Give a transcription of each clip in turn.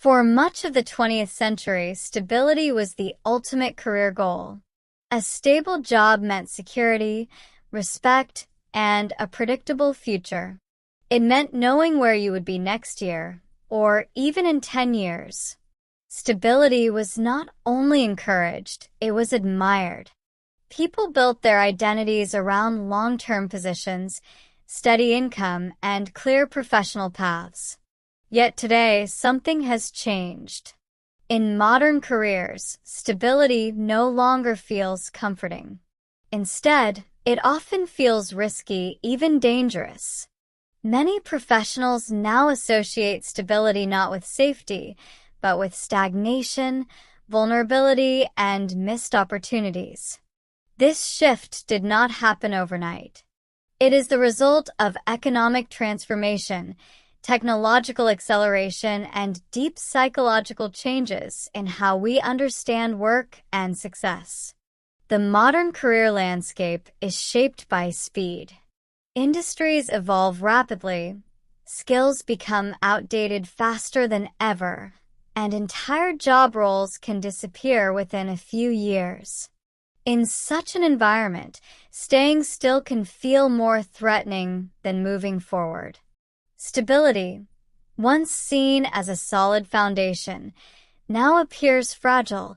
For much of the 20th century, stability was the ultimate career goal. A stable job meant security, respect, and a predictable future. It meant knowing where you would be next year, or even in 10 years. Stability was not only encouraged, it was admired. People built their identities around long-term positions, steady income, and clear professional paths. Yet today, something has changed. In modern careers, stability no longer feels comforting. Instead, it often feels risky, even dangerous. Many professionals now associate stability not with safety, but with stagnation, vulnerability, and missed opportunities. This shift did not happen overnight. It is the result of economic transformation, technological acceleration, and deep psychological changes in how we understand work and success. The modern career landscape is shaped by speed. Industries evolve rapidly, skills become outdated faster than ever, and entire job roles can disappear within a few years. In such an environment, staying still can feel more threatening than moving forward. Stability, once seen as a solid foundation, now appears fragile,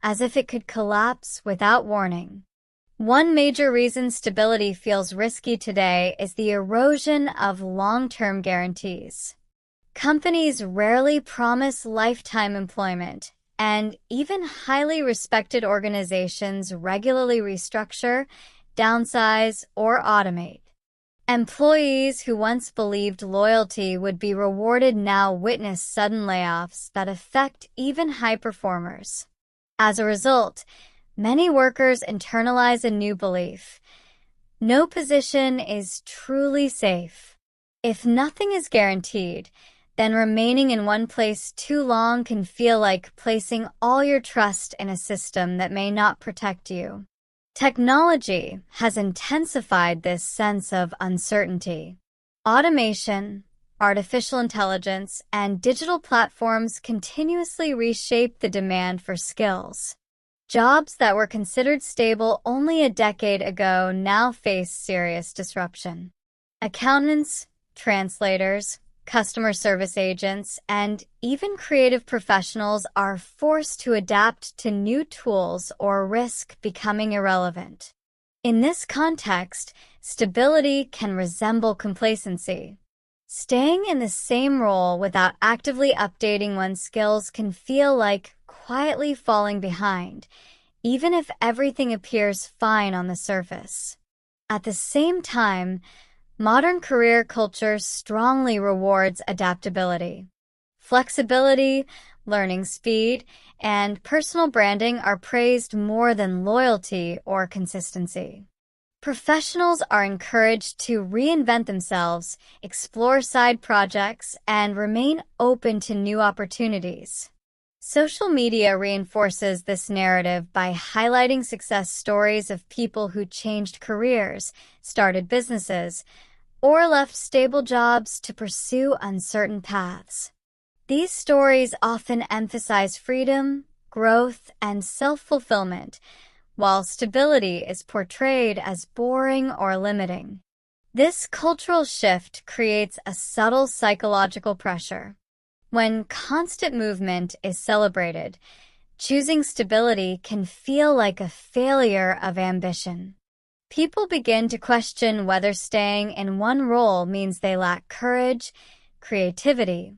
as if it could collapse without warning. One major reason stability feels risky today is the erosion of long-term guarantees. Companies rarely promise lifetime employment, and even highly respected organizations regularly restructure, downsize, or automate. Employees who once believed loyalty would be rewarded now witness sudden layoffs that affect even high performers. As a result, many workers internalize a new belief: no position is truly safe. If nothing is guaranteed, then remaining in one place too long can feel like placing all your trust in a system that may not protect you. Technology has intensified this sense of uncertainty. Automation, artificial intelligence, and digital platforms continuously reshape the demand for skills. Jobs that were considered stable only a decade ago now face serious disruption. Accountants, translators, customer service agents, and even creative professionals are forced to adapt to new tools or risk becoming irrelevant. In this context, stability can resemble complacency. Staying in the same role without actively updating one's skills can feel like quietly falling behind, even if everything appears fine on the surface. At the same time, modern career culture strongly rewards adaptability. Flexibility, learning speed, and personal branding are praised more than loyalty or consistency. Professionals are encouraged to reinvent themselves, explore side projects, and remain open to new opportunities. Social media reinforces this narrative by highlighting success stories of people who changed careers, started businesses, or left stable jobs to pursue uncertain paths. These stories often emphasize freedom, growth, and self-fulfillment, while stability is portrayed as boring or limiting. This cultural shift creates a subtle psychological pressure. When constant movement is celebrated, choosing stability can feel like a failure of ambition. People begin to question whether staying in one role means they lack courage, creativity,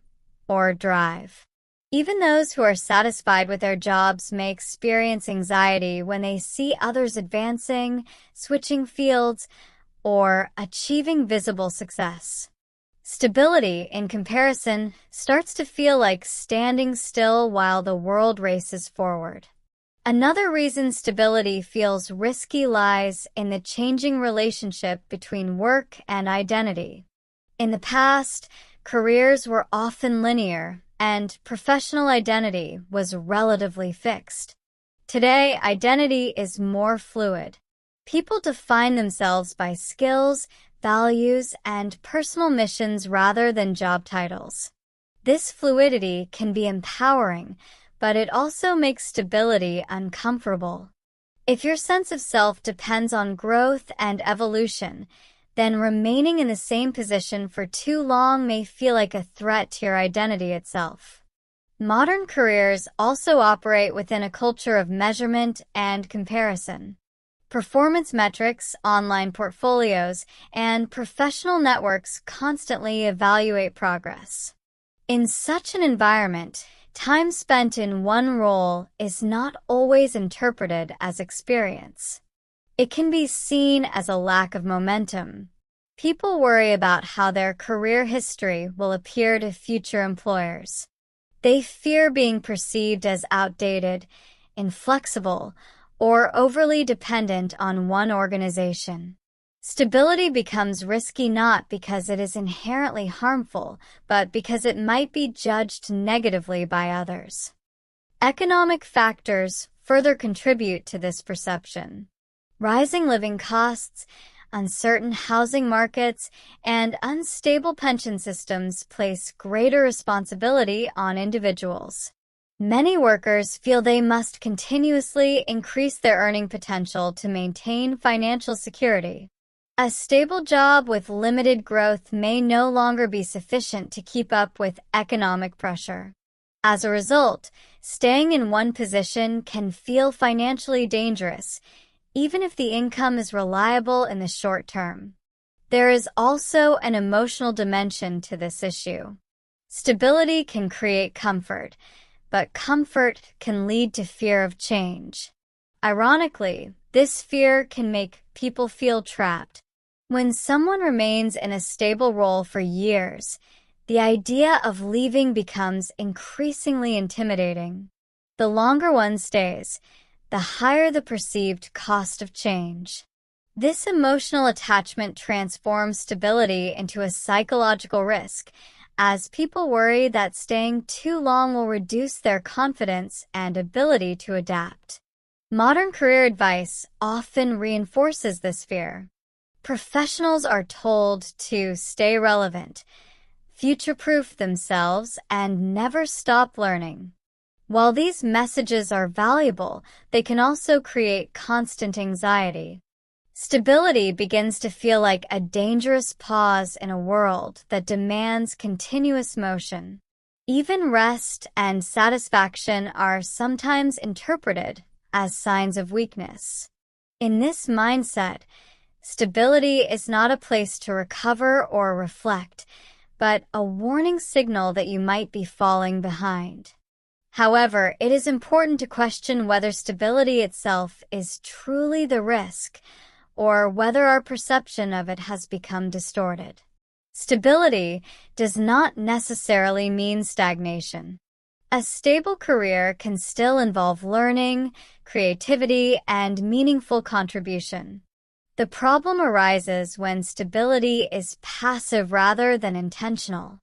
or drive. Even those who are satisfied with their jobs may experience anxiety when they see others advancing, switching fields, or achieving visible success. Stability, in comparison, starts to feel like standing still while the world races forward. Another reason stability feels risky lies in the changing relationship between work and identity. In the past, careers were often linear, and professional identity was relatively fixed. Today, identity is more fluid. People define themselves by skills, values, and personal missions rather than job titles. This fluidity can be empowering, but it also makes stability uncomfortable. If your sense of self depends on growth and evolution, then remaining in the same position for too long may feel like a threat to your identity itself. Modern careers also operate within a culture of measurement and comparison. Performance metrics, online portfolios, and professional networks constantly evaluate progress. In such an environment, time spent in one role is not always interpreted as experience. It can be seen as a lack of momentum. People worry about how their career history will appear to future employers. They fear being perceived as outdated, inflexible, or overly dependent on one organization. Stability becomes risky not because it is inherently harmful, but because it might be judged negatively by others. Economic factors further contribute to this perception. Rising living costs, uncertain housing markets, and unstable pension systems place greater responsibility on individuals. Many workers feel they must continuously increase their earning potential to maintain financial security. A stable job with limited growth may no longer be sufficient to keep up with economic pressure. As a result, staying in one position can feel financially dangerous, even if the income is reliable in the short term. There is also an emotional dimension to this issue. Stability can create comfort, but comfort can lead to fear of change. Ironically, this fear can make people feel trapped. When someone remains in a stable role for years, the idea of leaving becomes increasingly intimidating. The longer one stays, the higher the perceived cost of change. This emotional attachment transforms stability into a psychological risk, as people worry that staying too long will reduce their confidence and ability to adapt. Modern career advice often reinforces this fear. Professionals are told to stay relevant, future-proof themselves, and never stop learning. While these messages are valuable, they can also create constant anxiety. Stability begins to feel like a dangerous pause in a world that demands continuous motion. Even rest and satisfaction are sometimes interpreted as signs of weakness. In this mindset, stability is not a place to recover or reflect, but a warning signal that you might be falling behind. However, it is important to question whether stability itself is truly the risk, or whether our perception of it has become distorted. Stability does not necessarily mean stagnation. A stable career can still involve learning, creativity, and meaningful contribution. The problem arises when stability is passive rather than intentional.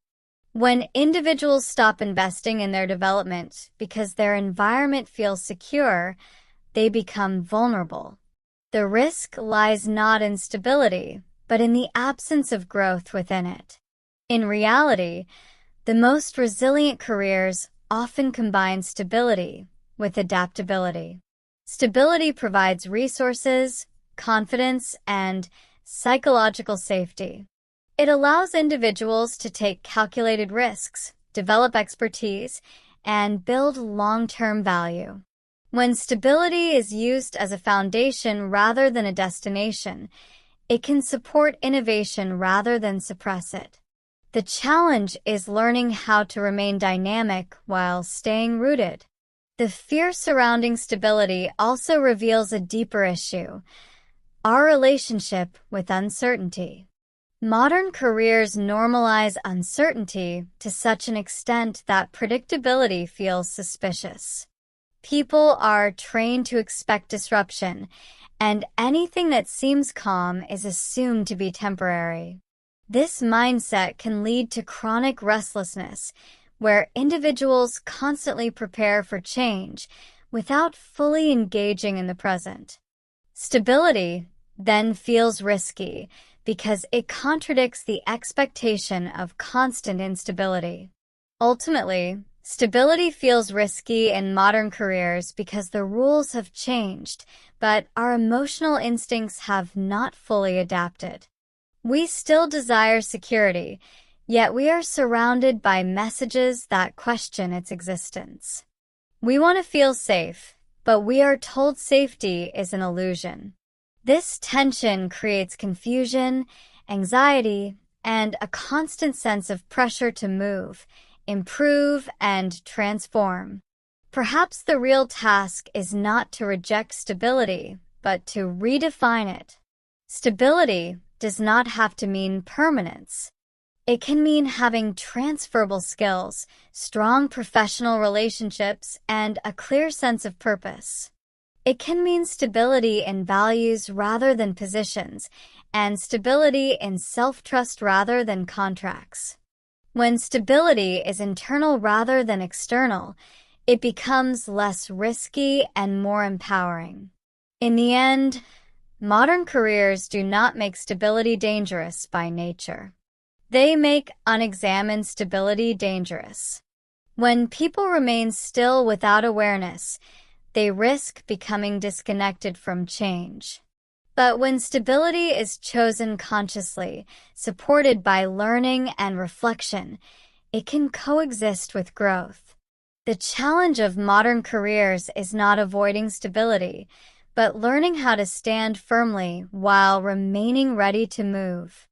When individuals stop investing in their development because their environment feels secure, they become vulnerable. The risk lies not in stability, but in the absence of growth within it. In reality, the most resilient careers often combine stability with adaptability. Stability provides resources, confidence, and psychological safety. It allows individuals to take calculated risks, develop expertise, and build long-term value. When stability is used as a foundation rather than a destination, it can support innovation rather than suppress it. The challenge is learning how to remain dynamic while staying rooted. The fear surrounding stability also reveals a deeper issue: our relationship with uncertainty. Modern careers normalize uncertainty to such an extent that predictability feels suspicious. People are trained to expect disruption, and anything that seems calm is assumed to be temporary. This mindset can lead to chronic restlessness, where individuals constantly prepare for change without fully engaging in the present. Stability then feels risky because it contradicts the expectation of constant instability. Ultimately, stability feels risky in modern careers because the rules have changed, but our emotional instincts have not fully adapted. We still desire security, yet we are surrounded by messages that question its existence. We want to feel safe, but we are told safety is an illusion. This tension creates confusion, anxiety, and a constant sense of pressure to move, improve, and transform. Perhaps the real task is not to reject stability, but to redefine it. Stability does not have to mean permanence. It can mean having transferable skills, strong professional relationships, and a clear sense of purpose. It can mean stability in values rather than positions, and stability in self-trust rather than contracts. When stability is internal rather than external, it becomes less risky and more empowering. In the end, modern careers do not make stability dangerous by nature. They make unexamined stability dangerous. When people remain still without awareness, they risk becoming disconnected from change. But when stability is chosen consciously, supported by learning and reflection, it can coexist with growth. The challenge of modern careers is not avoiding stability, but learning how to stand firmly while remaining ready to move.